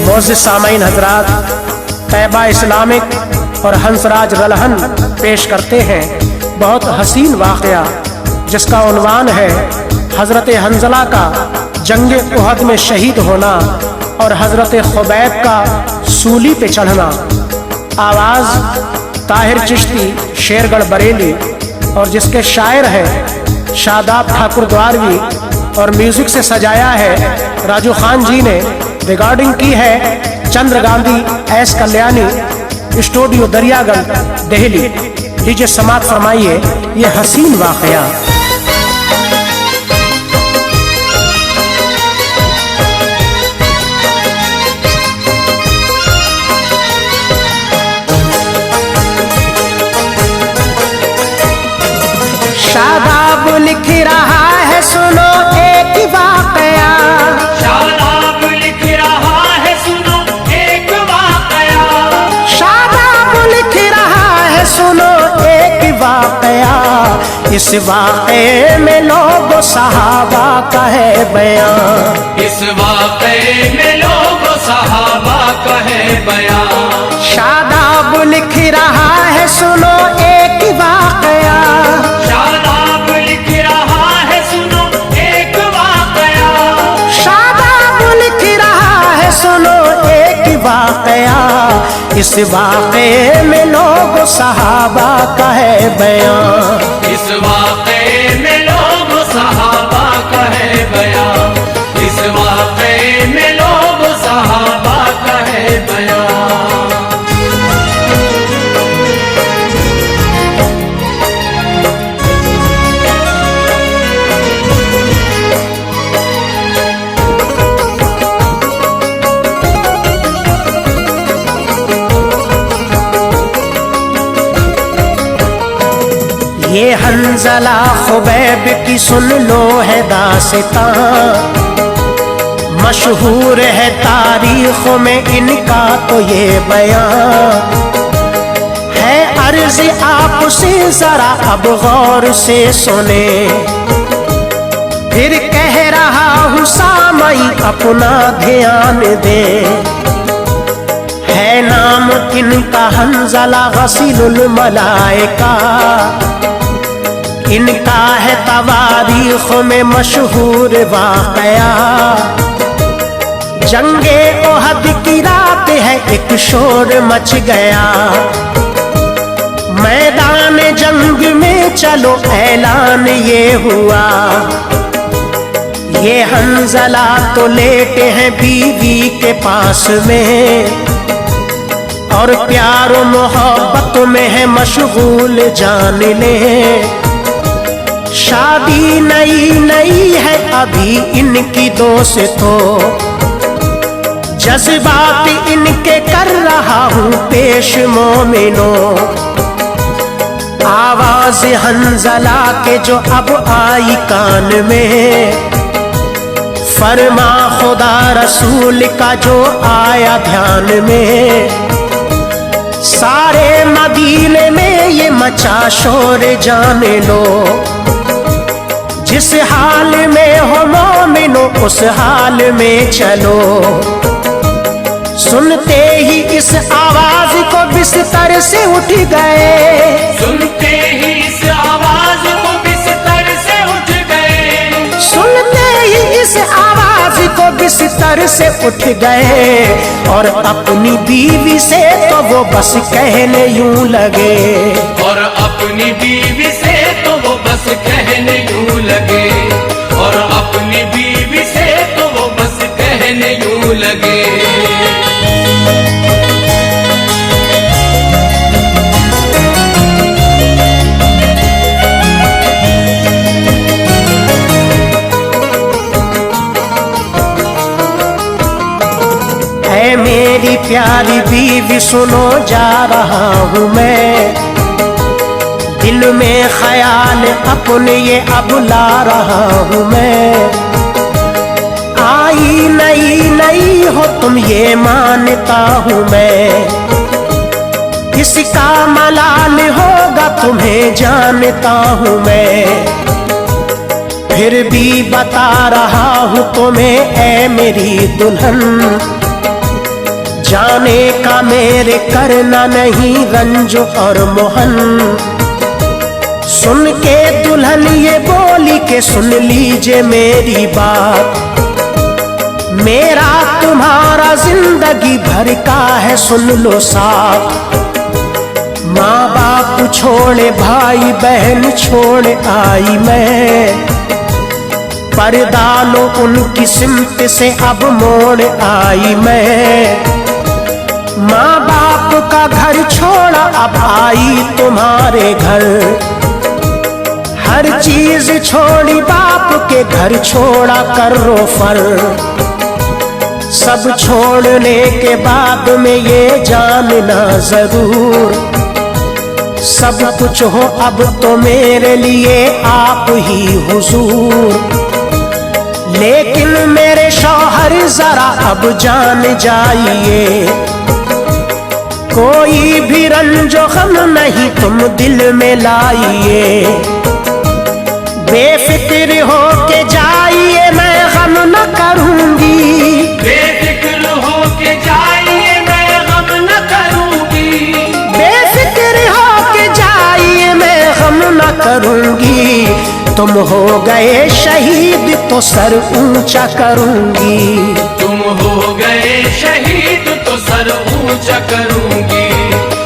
मोअज़्ज़िज़ सामईन हज़रात, Taiba Islamic और हंसराज रलहन पेश करते हैं बहुत हसीन वाक़या जिसका उन्वान है हज़रत हंज़ला का जंगे उहद में शहीद होना और हज़रत खुबैब का सूली पे चढ़ना। आवाज़ ताहिर चिश्ती, शेरगढ़ बरेली, और जिसके शायर हैं शादाब ठाकुर द्वारवी, और म्यूजिक से सजाया है राजू खान जी ने। रिकॉर्डिंग की है चंद्र गांधी एस कल्याणी, स्टूडियो दरियागंज, दिल्ली। डीजे समात फरमाइए ये हसीन वाक़या। शादाब लिख रहा है सुनो एक वाक़या, शादाब लिख रहा है सुनो एक वाक़या, शादाब लिख रहा है सुनो एक वाक़या। इस वाक़े में लोग सहाबा का है बयान, इस वाक़े में लोग सहाबा का है बयान। शादाब लिख रहा है सुनो एक वाक़या, शादाब लिख रहा है सुनो एक वाक़या, शादाब लिख रहा है सुनो एक वाक़या। इस वाक़े में लोग सहाबा का है बयान, इस वाक़े में लोग सहाबा का है बयान, इस वाक़े में लोग सहाबा का है बयान। ये हंज़ला खुबैब की सुन लो है दास्तां, मशहूर है तारीखों में इनका तो ये बयान है। अर्ज़ आपसे जरा अब गौर से सुने, फिर कह रहा हूँ सामई अपना ध्यान दे। है नाम इनका हंज़ला गसीलुल मलाइका, इनका है तवारीख में मशहूर वाक़या। जंगे उहद की रात है एक शोर मच गया, मैदान जंग में चलो ऐलान ये हुआ। ये हंज़ला तो लेटे हैं बीवी के पास में, और प्यार मोहब्बत में है मशगूल जान ले। शादी नई नई है अभी इनकी दोस्तों, जज्बात इनके कर रहा हूँ पेश मोमिनों। आवाज हंज़ला के जो अब आई कान में, फरमा खुदा रसूल का जो आया ध्यान में। सारे मदीने में ये मचा शोर जाने लो, जिस हाल में हो मोमिनो उस हाल में चलो। सुनते ही इस आवाज को बिस्तर से उठ गए, सुनते ही इस आवाज को बिस्तर से उठ गए, सुनते ही इस आवाज को बिस्तर से उठ गए। और अपनी बीवी से तो वो बस कहने यूं लगे, और अपनी बीवी से तो वो बस कहने यूं लगे, और अपनी बीवी से तो वो बस कहने यूं लगे। ऐ मेरी प्यारी बीवी सुनो जा रहा हूँ मैं, दिल में ख्याल अपने ये अब ला रहा हूँ मैं। आई नई नई हो तुम ये मानता हूँ मैं, किसका मलाल होगा तुम्हें जानता हूँ मैं, फिर भी बता रहा हूँ तुम्हें ऐ मेरी दुल्हन, जाने का मेरे करना नहीं रंज और मोहन। सुन के दुल्हन ये बोली के सुन लीजिए मेरी बात, मेरा तुम्हारा जिंदगी भर का है सुन लो साथ। माँ बाप छोड़े भाई बहन छोड़ आई मैं, पर्दा लो उनकी सिमत से अब मोड़ आई मैं। माँ बाप का घर छोड़ा अब आई तुम्हारे घर, हर चीज छोड़ी बाप के घर छोड़ा करो फर। सब छोड़ने के बाद में ये जानना जरूर, सब कुछ हो अब तो मेरे लिए आप ही हुजूर। लेकिन मेरे शौहर जरा अब जान जाइए, कोई भी रंजो गम नहीं तुम दिल में लाइए। बेफिक्र हो के जाइए मैं गम न करूंगी, बेफिक्र हो के जाइए मैं गम न करूंगी, बेफिक्र हो के जाइए मैं गम न करूंगी। तुम हो गए शहीद तो सर ऊंचा करूंगी, तुम हो गए शहीद तो सर ऊंचा करूंगी,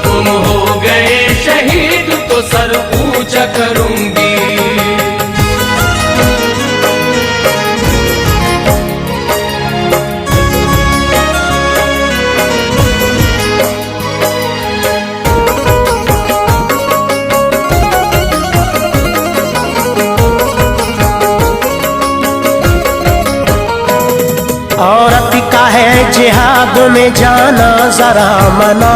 तुम हो गए शहीद तो सर ऊंचा करूंगी। औरत का है जिहाद में जाना जरा मना,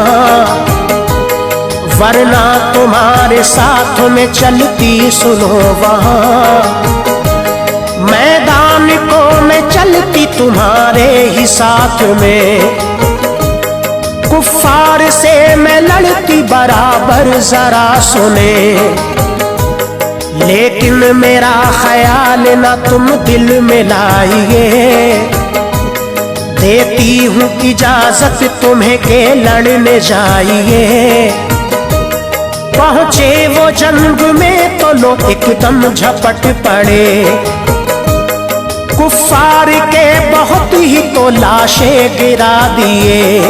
वरना तुम्हारे साथ में चलती सुनो वहां। मैदान को मैं चलती तुम्हारे ही साथ में, कुफ्फार से मैं लड़ती बराबर जरा सुने। लेकिन मेरा ख्याल ना तुम दिल में लाइए, देती हूँ इजाजत तुम्हें के लड़ने जाइए। पहुँचे वो जंग में तो लोग एकदम झपट पड़े, कुफ्फार के बहुत ही तो लाशें गिरा दिए।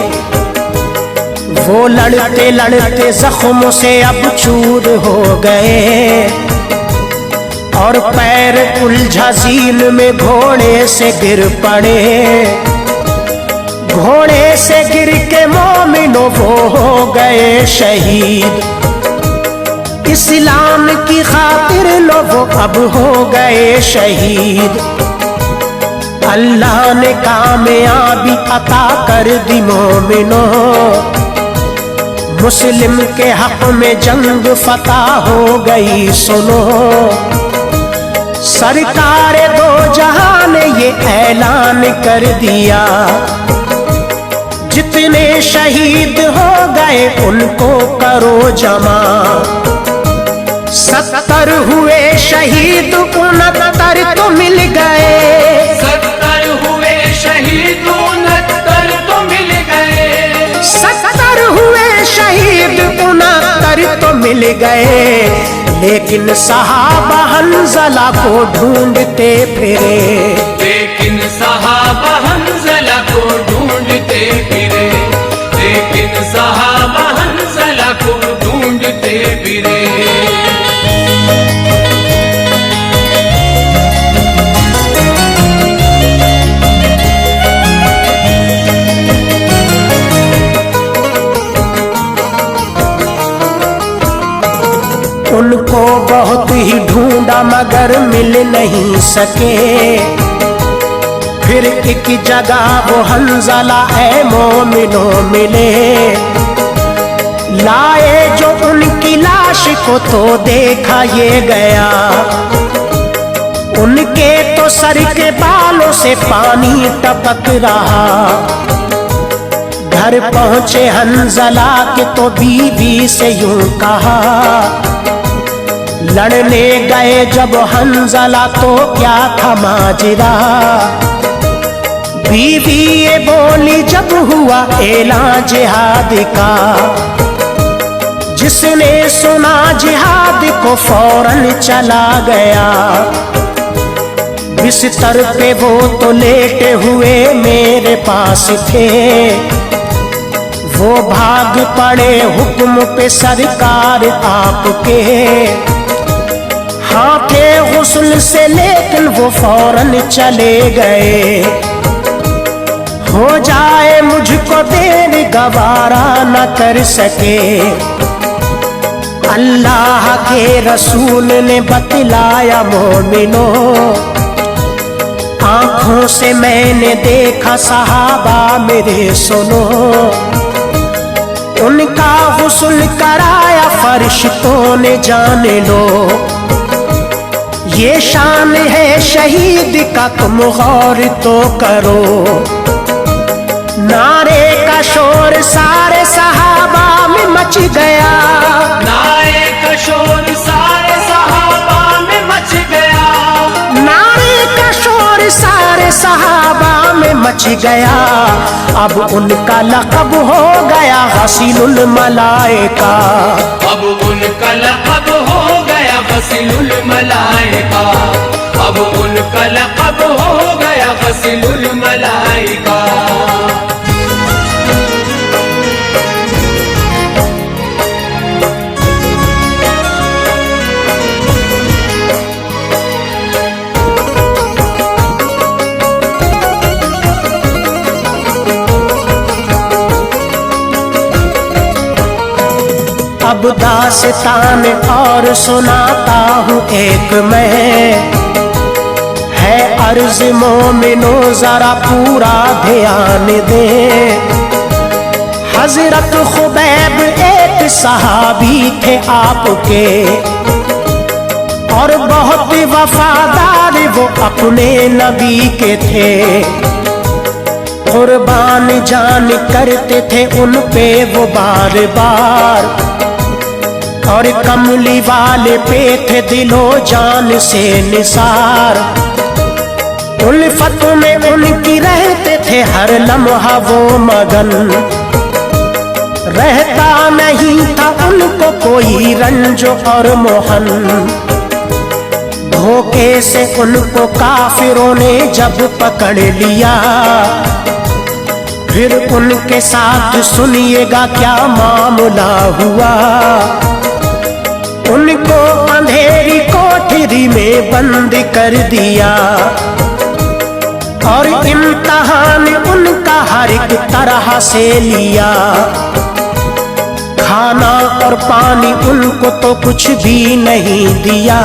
वो लड़ते लड़ते जख्मों से अब चूर हो गए, और पैर उलझा झील में घोड़े से गिर पड़े। घोड़े से गिर के मोमिनो वो हो गए शहीद, इस्लाम की खातिर लो वो अब हो गए शहीद। अल्लाह ने कामयाबी अता कर दी मोमिनो, मुस्लिम के हक में जंग फतह हो गई सुनो। सरकार दो जहां ने ये ऐलान कर दिया, जितने शहीद हो गए उनको करो जमा। 70 हुए शहीद 69 तो मिल गए, 70 हुए शहीद 69 तो मिल गए, 70 हुए शहीद 69 तो मिल गए। लेकिन सहाबा हंज़ला को ढूंढते फिरे, लेकिन सहाबा हंज़ला को ढूंढते फिरे, लेकिन सहाबा हंज़ला को ढूंढते फिरे। उनको बहुत ही ढूंढा मगर मिल नहीं सके। फिर एक जगह वो हंज़ला ऐ मोमिनो मिले, लाए जो उनकी लाश को तो देखा ये गया। उनके तो सर के बालों से पानी टपक रहा। घर पहुंचे हंज़ला के तो बीवी से यूं कहा, लड़ने गए जब हंजला तो क्या था माजरा, बीवी ये बोली जब हुआ ऐलान जिहाद का। जिसने सुना जिहाद को फौरन चला गया, बिस्तर पे वो तो लेटे हुए मेरे पास थे। वो भाग पड़े हुक्म पे सरकार आपके, हाँ थे गुस्ल से लेकिन वो फौरन चले गए। हो जाए मुझको देर गवारा न कर सके, अल्लाह के रसूल ने बतलाया मोमिनो। आंखों से मैंने देखा सहाबा मेरे सुनो, उनका गुस्ल कराया फरिश्तों ने जान लो। ये शान है शहीद का तुम गौर तो करो। नारे का शोर सारे सहाबा में मच गया, नारे का शोर सारे सहाबा में मच गया, नारे का शोर सारे सहाबा में मच गया। अब उनका लक़ब हो गया गसीलुल मलाइका, अब उनका लक़ब हो गया गसीलुल मलाइका, अब उनका लक़ब हो गया गसीलुल मलाइका। अब दास्तान और सुनाता हूँ एक मैं, है अर्ज़ मोमिनो जरा पूरा ध्यान दे। हजरत खुबैब एक सहाबी थे आपके, और बहुत वफादार वो अपने नबी के थे। कुर्बान जान करते थे उन पे वो बार बार, और कमली वाले पे थे दिलो जान से निसार। उल्फत में उनकी रहते थे हर लम्हा वो मगन, रहता नहीं था उनको कोई रंज और मोहन। धोखे से उनको काफिरों ने जब पकड़ लिया, फिर उनके साथ सुनिएगा क्या मामला हुआ। उनको अंधेरी कोठरी में बंद कर दिया, और इम्तिहान उनका हर एक तरह से लिया। खाना और पानी उनको तो कुछ भी नहीं दिया,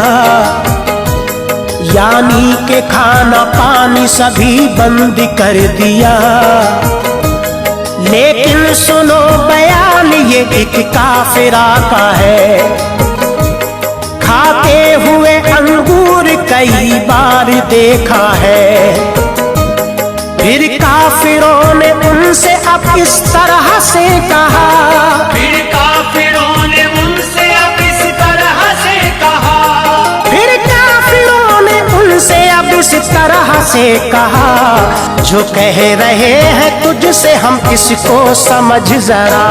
यानी के खाना पानी सभी बंद कर दिया। लेकिन सुनो बयान ये एक काफिरा का है, खाते हुए अंगूर कई बार देखा है। फिर काफिरों ने उनसे अब इस तरह से कहा, फिर काफिरों ने उनसे अब इस तरह से कहा, फिर काफिरों ने उनसे अब इस तरह से कहा। जो कह रहे हैं तुझसे हम इसको समझ जरा,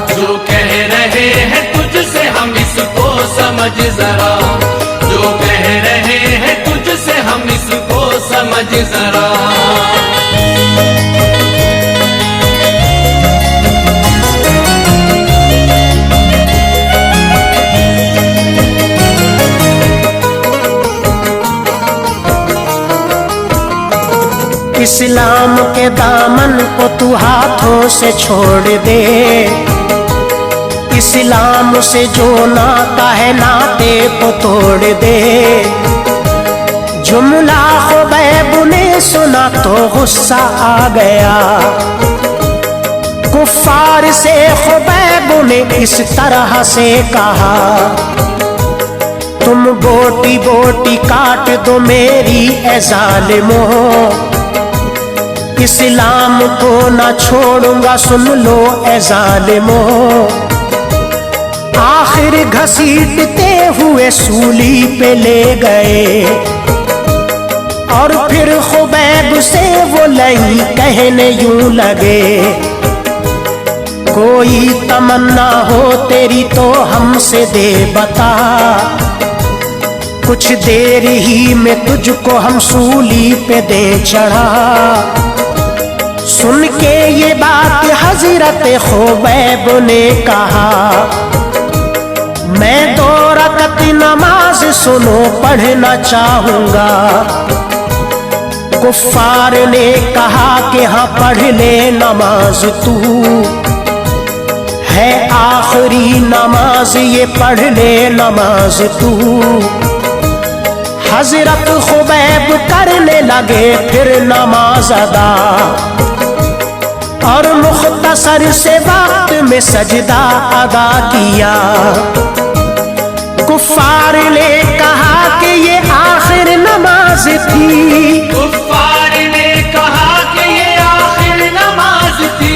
जो कह रहे हैं तुझसे हम इसको समझ जरा, जो कह रहे हैं तुझसे हम इसको समझ जरा। इस्लाम के दामन को तू हाथों से छोड़ दे। इस्लाम से जो नाता है नाते को तोड़ दे। जुमला खुबैब ने सुना तो गुस्सा आ गया। कुफ्फार से खुबैब ने इस तरह से कहा, तुम बोटी बोटी काट दो मेरी ए जालिमों, इस्लाम को न छोड़ूंगा सुन लो ए जालिमों। आखिर आखिर घसीटते हुए सूली पे ले गए और फिर खुबैब से वो लई कहने यूं लगे, कोई तमन्ना हो तेरी तो हमसे दे बता, कुछ देर ही में तुझको हम सूली पे दे चढ़ा। सुन के ये बात हजरत खुबैब ने कहा, मैं 2 रकत नमाज सुनो पढ़ना चाहूंगा। कुफ्फार ने कहा कि हाँ पढ़ ले नमाज तू, है आखिरी नमाज ये पढ़ ले नमाज तू। हजरत खुबैब करने लगे फिर नमाज अदा और मुख्तसर से वक्त में सजदा अदा किया। कुफ्फार ने कहा कि ये आखिर नमाज थी, कुफ्फार ने कहा कि ये आखिर नमाज थी,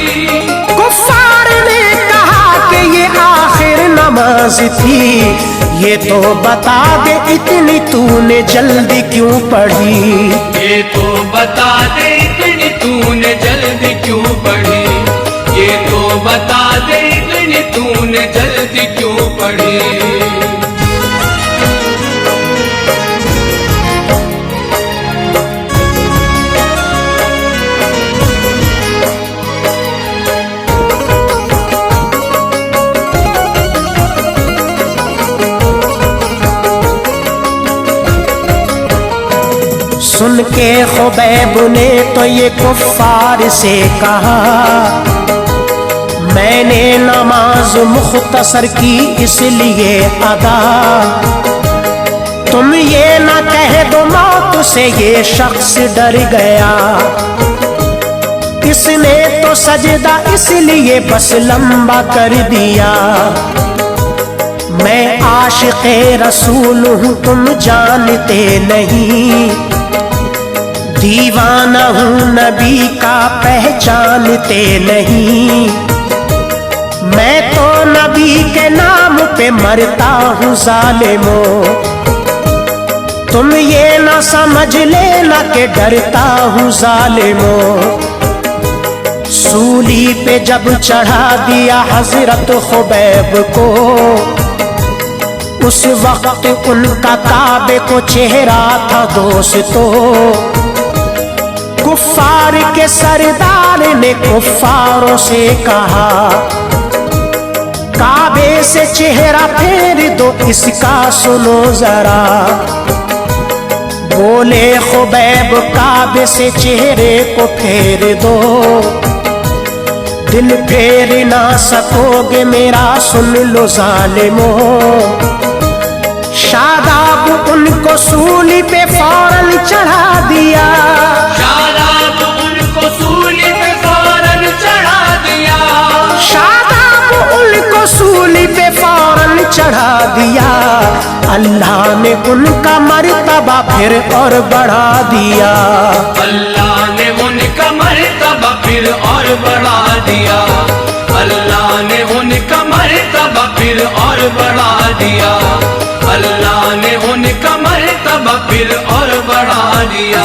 कुफ्फार ने कहा कि ये आखिर नमाज थी। ये तो बता दे इतनी तूने जल्दी क्यों पढ़ी, ये तो बता दे इतनी तूने जल्दी क्यों पढ़ी, ये तो बता दे इतनी तूने जल्दी क्यों पढ़ी। सुन के खुबैब ने तो ये कुफ्फार से कहा, मैंने नमाज मुख्तसर की इसलिए अदा, तुम ये ना कह दो मौत से ये शख्स डर गया, इसने तो सजदा इसलिए बस लंबा कर दिया। मैं आशिक़े रसूल हूँ तुम जानते नहीं, दीवाना हूँ नबी का पहचानते नहीं। मैं तो नबी के नाम पे मरता हूँ ज़ालिमों, तुम ये ना समझ लेना कि डरता हूँ ज़ालिमों। सूली पे जब चढ़ा दिया हजरत खुबैब को, उस वक्त उनका काबे को चेहरा था दोस्तों। कुफ्फार के सरदार ने कुफ्फारों से कहा, काबे से चेहरा फेर दो इसका सुनो जरा। बोले खुबैब काबे से चेहरे को फेर दो, दिल फेर ना सकोगे मेरा सुन लो ज़ालिमों। शादाब उनको सूली पे फौरन चढ़ा दिया, शादाब उनको सूली पे फौरन चढ़ा दिया, शादाब उनको सूली पे फौरन चढ़ा दिया। अल्लाह ने उनका मर्तबा फिर और बढ़ा दिया, अल्लाह ने उनका मर्तबा फिर और बढ़ा दिया, अल्लाह ने उनका मर्तबा फिर और बढ़ा दिया, अल्लाह ने उनका मर्तबा फिर और बढ़ा दिया।